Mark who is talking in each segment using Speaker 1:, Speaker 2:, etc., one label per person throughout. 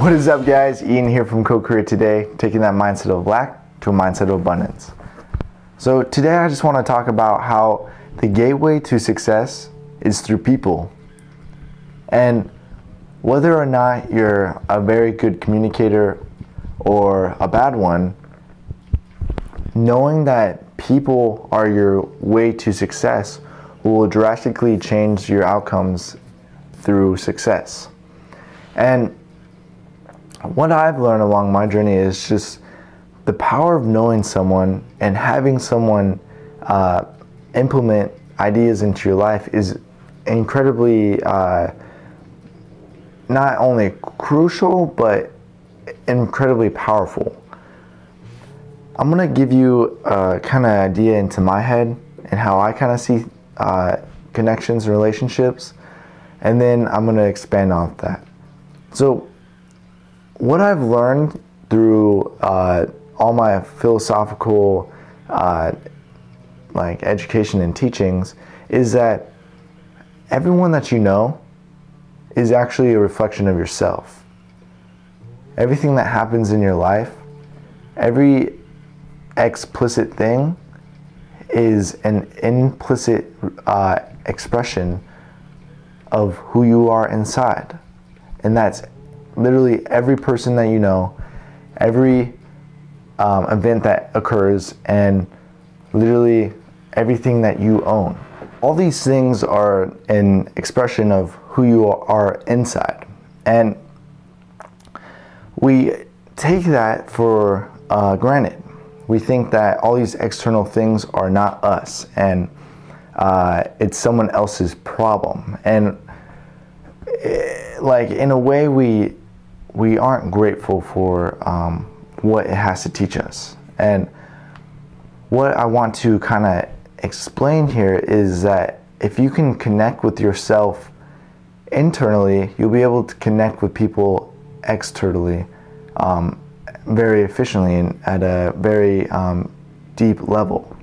Speaker 1: What is up, guys? Ian here from Co-Create Today, taking that mindset of lack to a mindset of abundance. So today I just want to talk about how the gateway to success is through people. And whether or not you're a very good communicator or a bad one, knowing that people are your way to success will drastically change your outcomes through success. And what I've learned along my journey is just the power of knowing someone and having someone implement ideas into your life is incredibly not only crucial but incredibly powerful. I'm gonna give you a kind of idea into my head and how I kind of see connections and relationships, and then I'm gonna expand on that. So what I've learned through all my philosophical like education and teachings is that everyone that you know is actually a reflection of yourself. Everything that happens in your life, every explicit thing is an implicit expression of who you are inside. And that's literally every person that you know, every event that occurs, and literally everything that you own. All these things are an expression of who you are inside. And we take that for granted. We think that all these external things are not us, and it's someone else's problem. And like, in a way, we aren't grateful for what it has to teach us. And what I want to kind of explain here is that if you can connect with yourself internally, you'll be able to connect with people externally very efficiently and at a very deep level.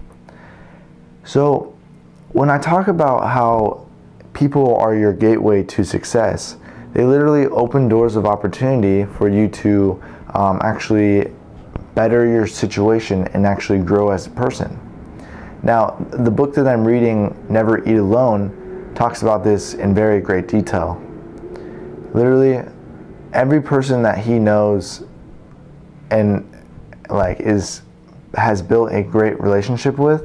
Speaker 1: So when I talk about how people are your gateway to success, they literally open doors of opportunity for you to actually better your situation and actually grow as a person. Now, the book that I'm reading, Never Eat Alone, talks about this in very great detail. Literally, every person that he knows and like has built a great relationship with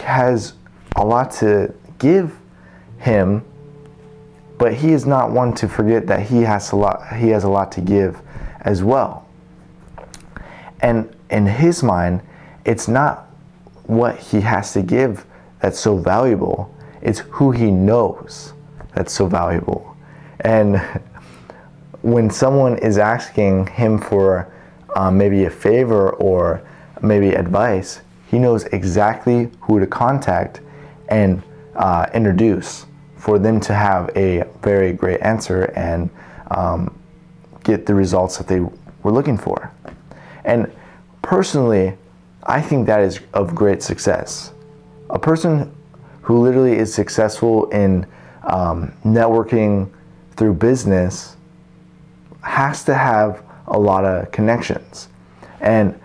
Speaker 1: has a lot to give him, but he is not one to forget that he has a lot to give as well. And in his mind, it's not what he has to give that's so valuable, it's who he knows that's so valuable. And when someone is asking him for maybe a favor or maybe advice, he knows exactly who to contact and introduce for them to have a very great answer and get the results that they were looking for. And personally, I think that is of great success. A person who literally is successful in networking through business has to have a lot of connections. And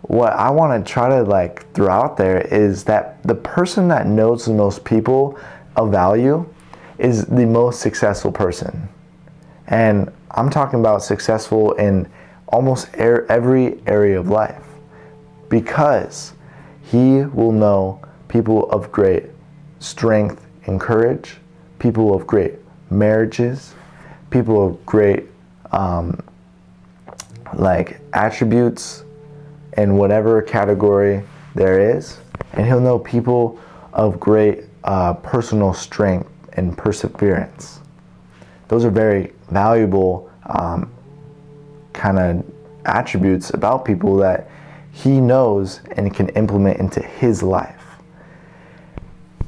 Speaker 1: what I want to try to like throw out there is that the person that knows the most people of value is the most successful person. And I'm talking about successful in almost every area of life, because he will know people of great strength and courage, people of great marriages, people of great like attributes in whatever category there is, and he'll know people of great personal strength and perseverance. Those are very valuable kind of attributes about people that he knows and can implement into his life.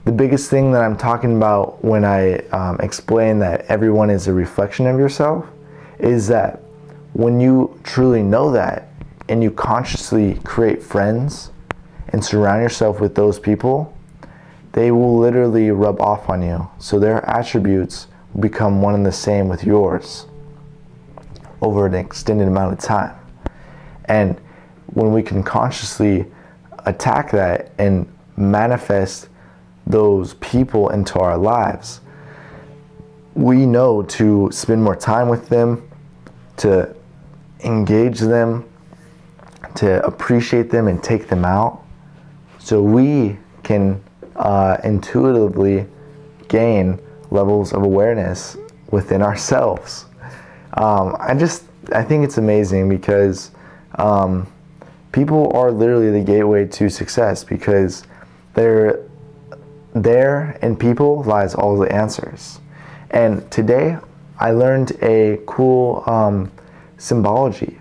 Speaker 1: The biggest thing that I'm talking about when I explain that everyone is a reflection of yourself is that when you truly know that and you consciously create friends and surround yourself with those people, they will literally rub off on you. So their attributes will become one and the same with yours. over an extended amount of time. And when we can consciously attack that and manifest those people into our lives, we know to spend more time with them, to engage them, to appreciate them and take them out, so we can intuitively gain levels of awareness within ourselves. I think it's amazing because people are literally the gateway to success, because there in people lies all the answers. And today I learned a cool symbology.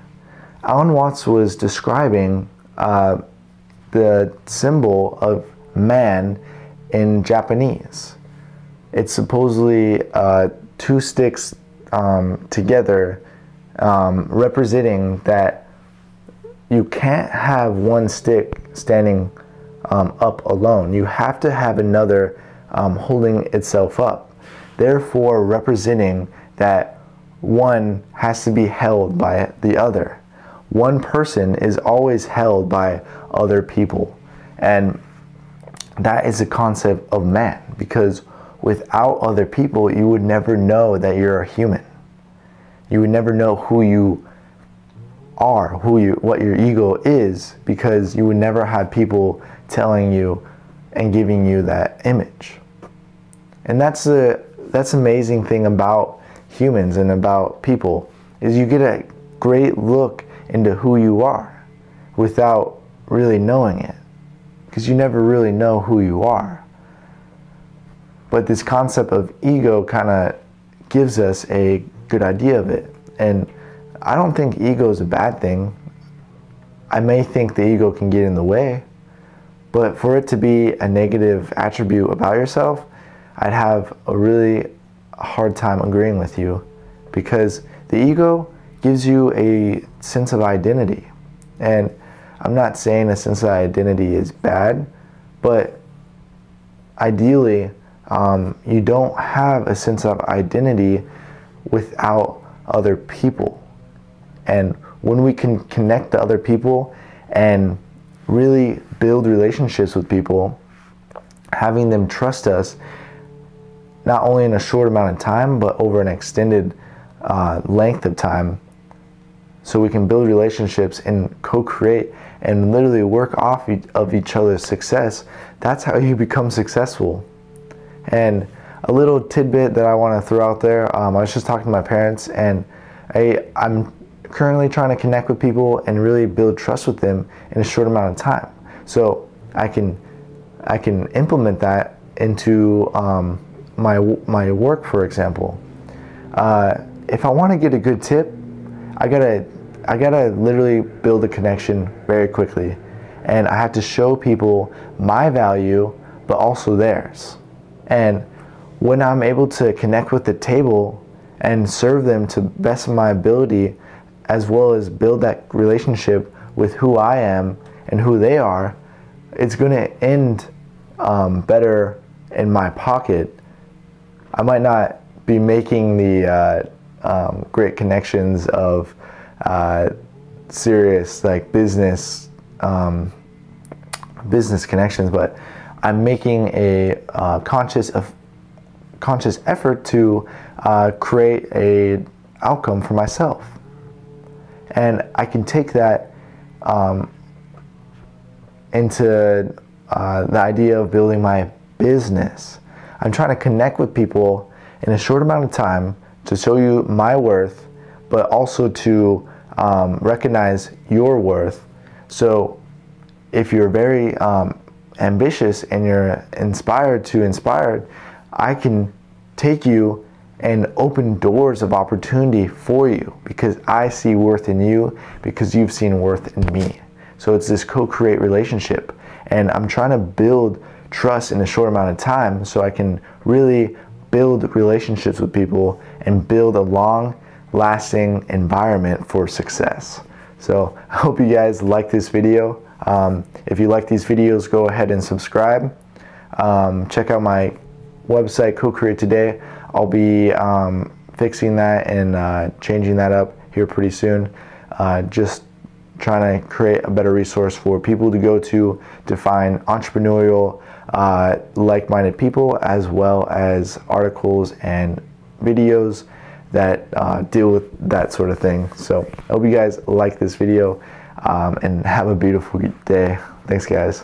Speaker 1: Alan Watts was describing the symbol of man in Japanese. It's supposedly two sticks together, representing that you can't have one stick standing up alone. You have to have another holding itself up, therefore representing that one has to be held by the other. One person is always held by other people, and that is the concept of man, because without other people you would never know that you're a human. You would never know who you are, what your ego is, because you would never have people telling you and giving you that image. And that's the amazing thing about humans and about people, is you get a great look into who you are without really knowing it, because you never really know who you are. But this concept of ego kind of gives us a good idea of it. And I don't think ego is a bad thing. I may think the ego can get in the way, but for it to be a negative attribute about yourself, I'd have a really hard time agreeing with you, because the ego gives you a sense of identity. And I'm not saying a sense of identity is bad, but ideally, you don't have a sense of identity without other people. And when we can connect to other people and really build relationships with people, having them trust us, not only in a short amount of time, but over an extended length of time, so we can build relationships and co-create and literally work off of each other's success, that's how you become successful. And a little tidbit that I want to throw out there, I was just talking to my parents, and I'm currently trying to connect with people and really build trust with them in a short amount of time, so I can implement that into my work. For example, if I want to get a good tip, I gotta literally build a connection very quickly, and I have to show people my value but also theirs. And when I'm able to connect with the table and serve them to the best of my ability, as well as build that relationship with who I am and who they are, it's going to end better in my pocket. I might not be making the great connections of serious like business connections, but I'm making a conscious effort to create a outcome for myself, and I can take that into the idea of building my business. I'm trying to connect with people in a short amount of time to show you my worth, but also to recognize your worth. So if you're very ambitious and you're inspired to inspire, I can take you and open doors of opportunity for you, because I see worth in you, because you've seen worth in me. So it's this co-create relationship, and I'm trying to build trust in a short amount of time so I can really build relationships with people and build a long-lasting environment for success. So I hope you guys like this video. If you like these videos, go ahead and subscribe. Check out my website, Co-Create Today. I'll be fixing that and changing that up here pretty soon. Just trying to create a better resource for people to go to find entrepreneurial, like-minded people, as well as articles and videos that deal with that sort of thing. So I hope you guys like this video, and have a beautiful day. Thanks, guys.